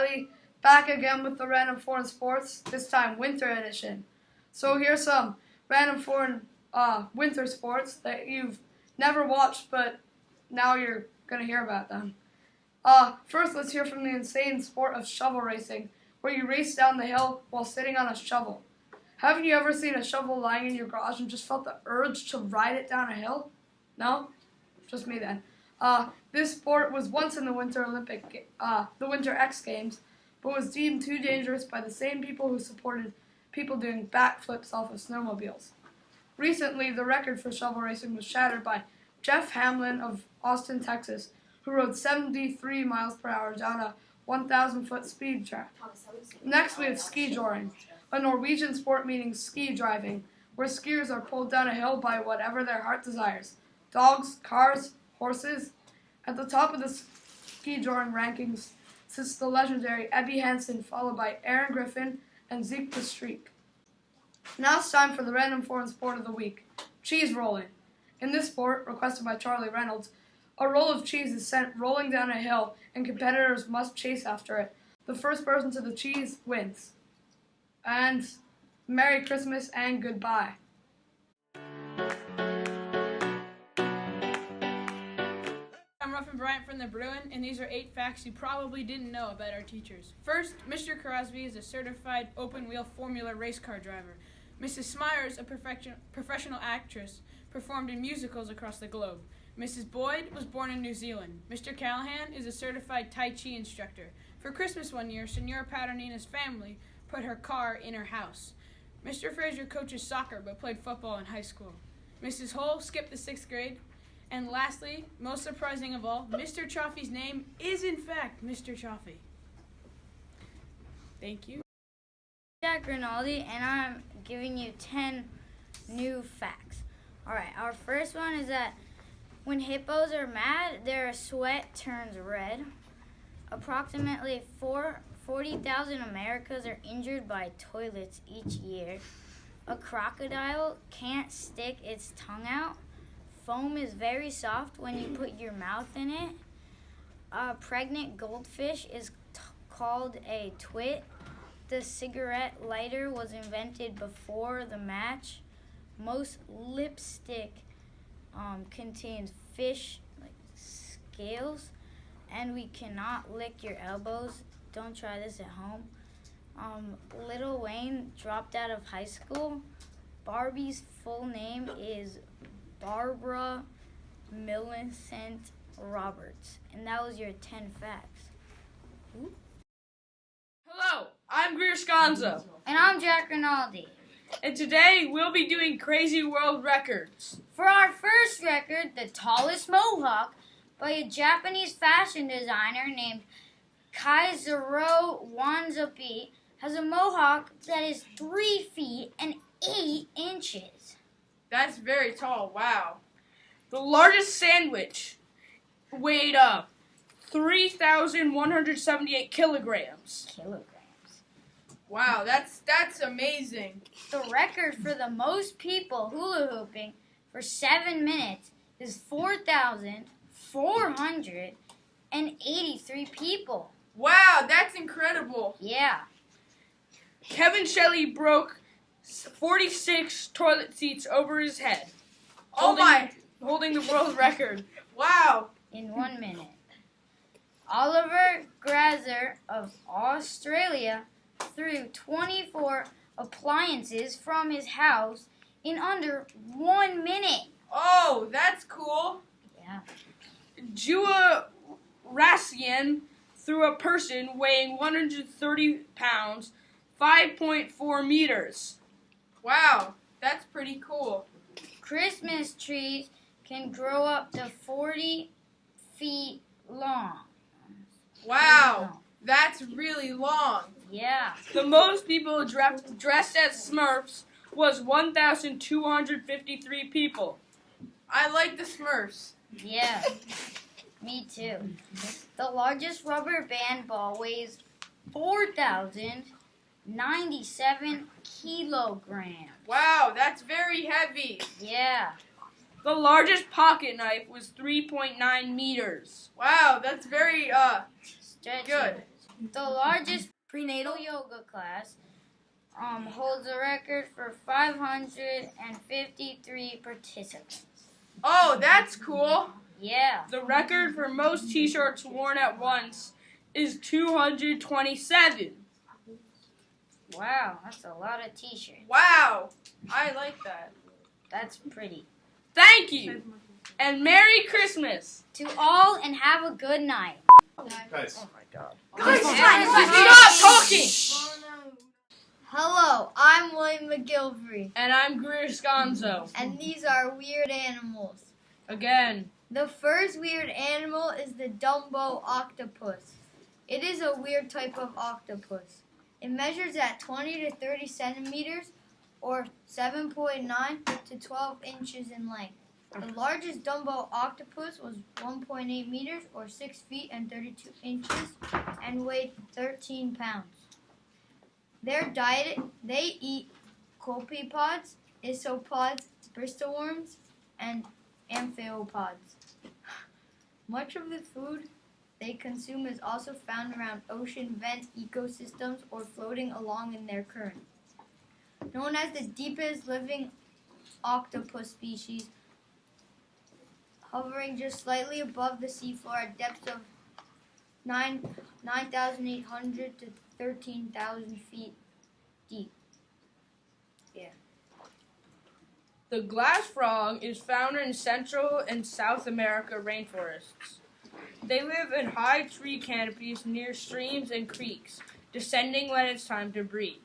Shelley, back again with the Random Foreign Sports, this time Winter Edition. So here's some random foreign winter sports that you've never watched, but now you're going to hear about them. First, let's hear from the insane sport of shovel racing, where you race down the hill while sitting on a shovel. Haven't you ever seen a shovel lying in your garage and just felt the urge to ride it down a hill? No? Just me then. This sport was once in the Winter X Games, but was deemed too dangerous by the same people who supported people doing backflips off of snowmobiles. Recently, the record for shovel racing was shattered by Jeff Hamlin of Austin, Texas, who rode 73 miles per hour down a 1,000-foot speed track. Next, we have ski joring, a Norwegian sport meaning ski driving, where skiers are pulled down a hill by whatever their heart desires. Dogs, cars, horses. At the top of the ski joring rankings sits the legendary Ebbe Hansen, followed by Aaron Griffin and Zeke the Streak. Now it's time for the random foreign sport of the week, cheese rolling. In this sport, requested by Charlie Reynolds, a roll of cheese is sent rolling down a hill and competitors must chase after it. The first person to the cheese wins. And Merry Christmas and goodbye. I'm Ruffin Bryant from the Bruin, and these are 8 facts you probably didn't know about our teachers. First, Mr. Crosby is a certified open-wheel formula race car driver. Mrs. Smyers, a professional actress, performed in musicals across the globe. Mrs. Boyd was born in New Zealand. Mr. Callahan is a certified Tai Chi instructor. For Christmas one year, Senora Paternina's family put her car in her house. Mr. Fraser coaches soccer but played football in high school. Mrs. Hull skipped the 6th grade. And lastly, most surprising of all, Mr. Chaffee's name is in fact Mr. Chaffee. Thank you. Jack Rinaldi, and I'm giving you 10 new facts. Alright, our first one is that when hippos are mad, their sweat turns red. Approximately 40,000 Americans are injured by toilets each year. A crocodile can't stick its tongue out. Foam is very soft when you put your mouth in it. A pregnant goldfish is called a twit. The cigarette lighter was invented before the match. Most lipstick contains fish scales, and we cannot lick your elbows. Don't try this at home. Lil Wayne dropped out of high school. Barbie's full name is Barbara Millicent Roberts. And that was your 10 facts. Ooh. Hello, I'm Greer Sconzo. And I'm Jack Rinaldi. And today we'll be doing crazy world records. For our first record, the tallest mohawk by a Japanese fashion designer named Kaizuro Wanzabi has a mohawk that is 3 feet and 8 inches. That's very tall, wow. The largest sandwich weighed 3,178 kilograms. Wow, that's amazing. The record for the most people hula hooping for 7 minutes is 4,483 people. Wow, that's incredible. Yeah. Kevin Shelley broke 46 toilet seats over his head. Holding the world record. Wow. In 1 minute. Oliver Grazer of Australia threw 24 appliances from his house in under 1 minute. Oh, that's cool. Yeah. Jua Rassian threw a person weighing 130 pounds, 5.4 meters. Wow, that's pretty cool. Christmas trees can grow up to 40 feet long. Wow, that's really long. Yeah. The most people dressed as Smurfs was 1,253 people. I like the Smurfs. Yeah, me too. The largest rubber band ball weighs 4,097 kilograms. Wow, that's very heavy. Yeah. The largest pocket knife was 3.9 meters. Wow, that's very Stretchy. good. The largest prenatal yoga class holds a record for 553 participants. Oh, that's cool. Yeah. The record for most t-shirts worn at once is 227. Wow, that's a lot of t-shirts. Wow. I like that. That's pretty. Thank you. And Merry Christmas. To all, and have a good night. Guys. Oh my God. Guys, Stop talking. Hello, I'm William McGilvery, And I'm Greer Sconzo. and these are weird animals. Again. The first weird animal is the Dumbo octopus. It is a weird type of octopus. It measures at 20 to 30 centimeters, or 7.9 to 12 inches in length. The largest Dumbo octopus was 1.8 meters, or 6 feet and 32 inches, and weighed 13 pounds. Their diet, they eat copepods, isopods, bristleworms, and amphipods. Much of the food they consume is also found around ocean vent ecosystems or floating along in their current. Known as the deepest living octopus species, hovering just slightly above the seafloor at depths of 9,800 to 13,000 feet deep. The glass frog is found in Central and South America rainforests. They live in high tree canopies near streams and creeks, descending when it's time to breed.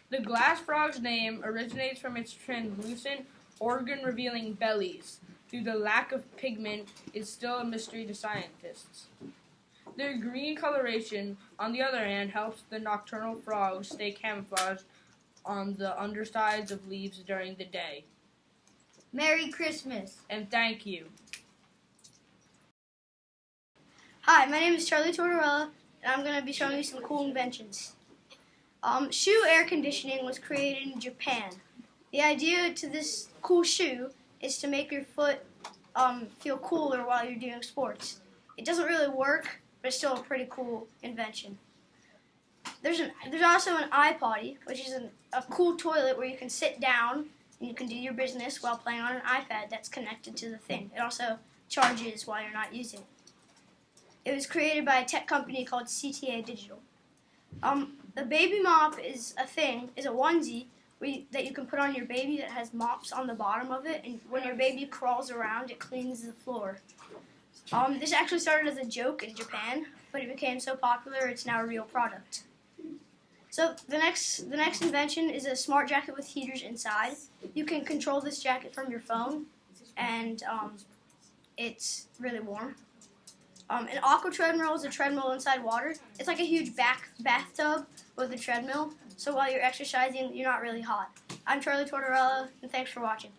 The glass frog's name originates from its translucent, organ-revealing bellies. Due to the lack of pigment, is still a mystery to scientists. Their green coloration, on the other hand, helps the nocturnal frogs stay camouflaged on the undersides of leaves during the day. Merry Christmas. And thank you. Hi, my name is Charlie Tortorella, and I'm going to be showing you some cool inventions. Shoe air conditioning was created in Japan. The idea to this cool shoe is to make your foot feel cooler while you're doing sports. It doesn't really work, but it's still a pretty cool invention. There's also an iPotty, which is a cool toilet where you can sit down and you can do your business while playing on an iPad that's connected to the thing. It also charges while you're not using it. It was created by a tech company called CTA Digital. The baby mop is a onesie that you can put on your baby that has mops on the bottom of it, and when your baby crawls around, it cleans the floor. This actually started as a joke in Japan, but it became so popular it's now a real product. So the next invention is a smart jacket with heaters inside. You can control this jacket from your phone, and it's really warm. An aqua treadmill is a treadmill inside water. It's like a huge bathtub with a treadmill, so while you're exercising, you're not really hot. I'm Charlie Tortorella, and thanks for watching.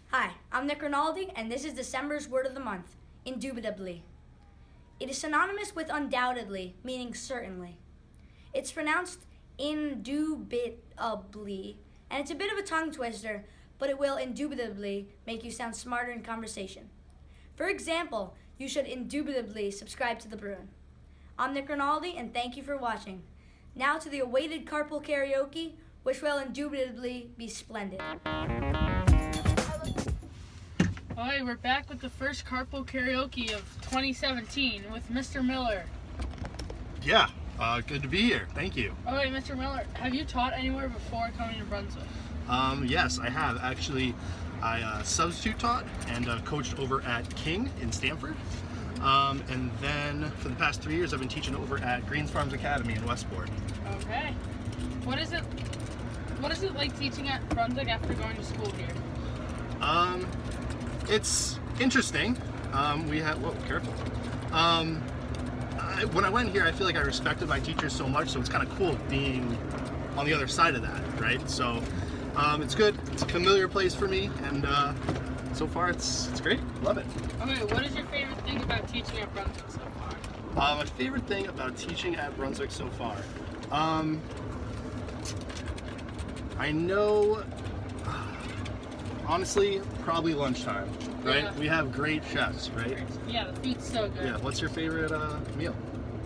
Hi, I'm Nick Rinaldi, and this is December's word of the month, indubitably. It is synonymous with undoubtedly, meaning certainly. It's pronounced indubitably, and it's a bit of a tongue twister, but it will indubitably make you sound smarter in conversation. For example, you should indubitably subscribe to the Bruin. I'm Nick Rinaldi, and thank you for watching. Now to the awaited carpool karaoke, which will indubitably be splendid. Alright, we're back with the first carpool karaoke of 2017 with Mr. Miller. Yeah, good to be here. Thank you. Alright, Mr. Miller, have you taught anywhere before coming to Brunswick? Yes, I have. Actually, I substitute taught and coached over at King in Stamford. And then for the past 3 years, I've been teaching over at Greens Farms Academy in Westport. Okay. What is it like teaching at Brunswick after going to school here? It's interesting. Careful. When I went here, I feel like I respected my teachers so much, so it's kind of cool being on the other side of that, right? So it's good. It's a familiar place for me, and so far it's great. Love it. Okay, what is your favorite thing about teaching at Brunswick so far? My favorite thing about teaching at Brunswick so far. I know, honestly, probably lunchtime, right? Yeah. We have great chefs, right? Yeah, the food's so good. Yeah, what's your favorite meal?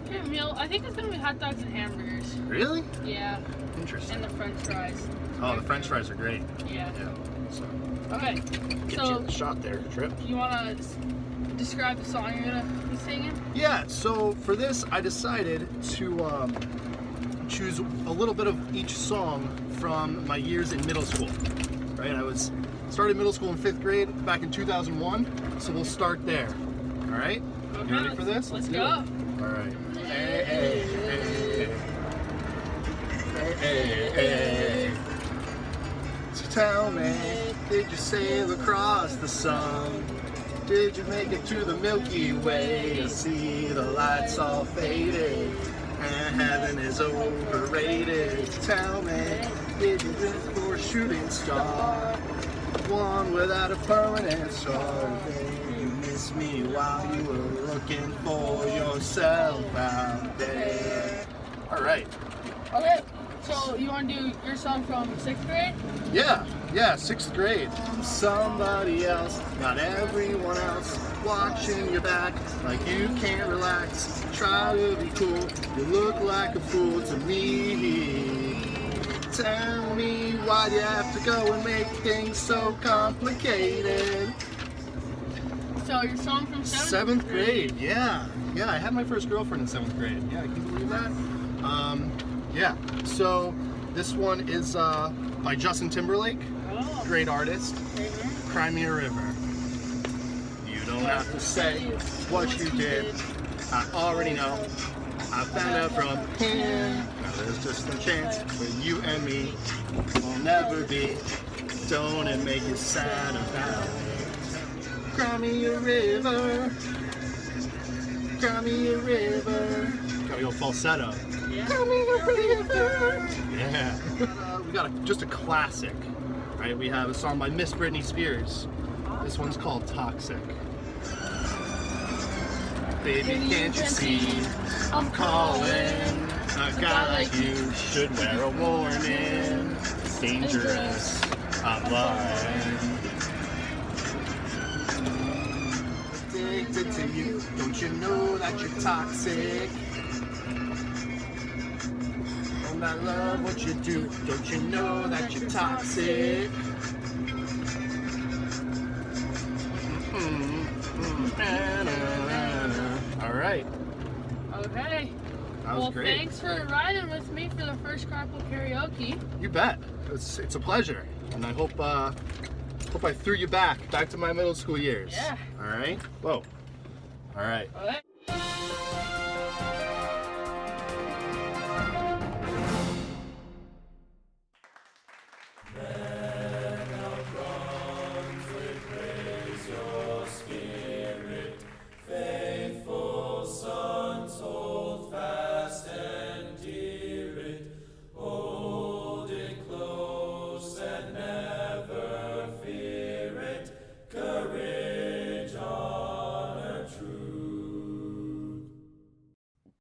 Favorite meal? I think it's gonna be hot dogs and hamburgers. Really? Yeah, Interesting. and the French fries. Oh, the French fries are great. Yeah. Yeah. So, Okay. get So you the shot there, Trip. you wanna describe the song you're gonna be singing? Yeah, so for this, I decided to choose a little bit of each song from my years in middle school. Right, I started middle school in 5th grade back in 2001, so we'll start there. All right, Okay, you ready for this? Let's do go. it. All right. Hey, hey, hey. Hey, hey, hey. So tell me, did you sail across the sun? Did you make it to the Milky Way? See the lights all faded, and heaven is overrated. Tell me, did you look for a shooting star? One without a permanent star. Did you miss me while you were looking for yourself out there? All right. Okay. So you wanna do your song from 6th grade? Yeah, 6th grade. Somebody else, not everyone else, watching your back like you can't relax. Try to be cool, you look like a fool to me. Tell me why you have to go and make things so complicated. So your song from 7th grade, yeah. I had my first girlfriend in 7th grade. Yeah, can you believe that? Yeah, so this one is by Justin Timberlake, Oh, great artist. Cry Me a River. You don't have to say what you did, I already know. I found out from him. Now there's just a chance where you and me will never be. Don't it make you sad about it? Cry me a river. Cry me a river. Gotta go falsetto. yeah. Cry me a river. Yeah. We got just a classic, right? We have a song by Miss Britney Spears. This one's called Toxic. Baby, can't you see I'm calling? A guy like you should wear a warning. It's dangerous, I'm lying. Addicted to you, don't you know that you're toxic? Don't I love what you do, don't you know that you're toxic? All right. Okay. That was Well, great. thanks for riding with me for the first carpool karaoke. You bet. It's a pleasure, and I hope I threw you back to my middle school years. Yeah. All right. Whoa. All right. Okay.